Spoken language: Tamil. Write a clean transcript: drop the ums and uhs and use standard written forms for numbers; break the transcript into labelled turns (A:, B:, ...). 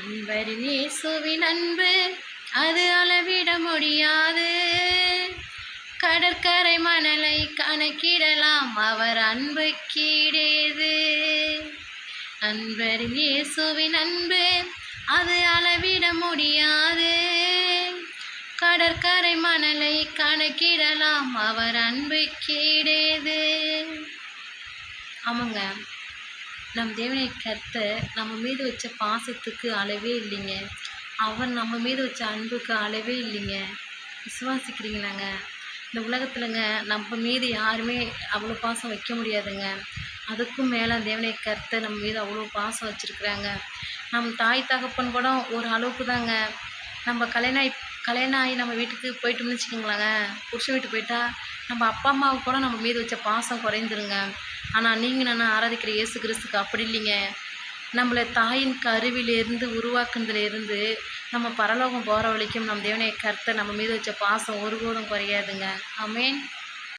A: அன்பரின் இயேசுவின் அன்பு அது அளவிட முடியாது. கடற்கரை மணலை கணக்கிடலாம் அவர் அன்பு கீடேது. அன்பரின் இயேசுவின் அன்பு அது அளவிட முடியாது. கடற்கரை மணலை கணக்கிடலாம் அவர் அன்பு கீடேது. ஆமாங்க, நம் தேவனை கர்த்தர் நம்ம மீது வச்ச பாசத்துக்கு அளவே இல்லைங்க. அவர் நம்ம மீது வச்ச அன்புக்கு அளவே இல்லைங்க. விசுவாசிக்கிறீங்களாங்க? இந்த உலகத்துலங்க நம்ம மீது யாருமே அவ்வளோ பாசம் வைக்க முடியாதுங்க. அதுக்கும் மேலே தேவனை கர்த்தர் நம்ம மீது அவ்வளோ பாசம் வச்சுருக்குறாங்க. நம் தாய் தகப்பன் கூட ஒரு அளவுக்கு தாங்க. நம்ம கல்யாணம் ஆகி நம்ம வீட்டுக்கு போயிட்டோம்னு வச்சுக்கோங்களேங்க, புருஷன் வீட்டுக்கு போயிட்டா நம்ம அப்பா அம்மாவுக்கு கூட நம்ம மீது வச்ச பாசம் குறைந்துருங்க. ஆனால் நீங்கள் நான் ஆராதிக்கிற இயேசு கிறிஸ்துக்கு அப்படி இல்லைங்க. நம்மளை தாயின் கருவிலேருந்து உருவாக்குனதுலேருந்து நம்ம பரலோகம் போகிற வரைக்கும் நம் தேவனை கர்த்தர் நம்ம மீது வச்ச பாசம் ஒருபோதும் குறையாதுங்க. ஆமென்.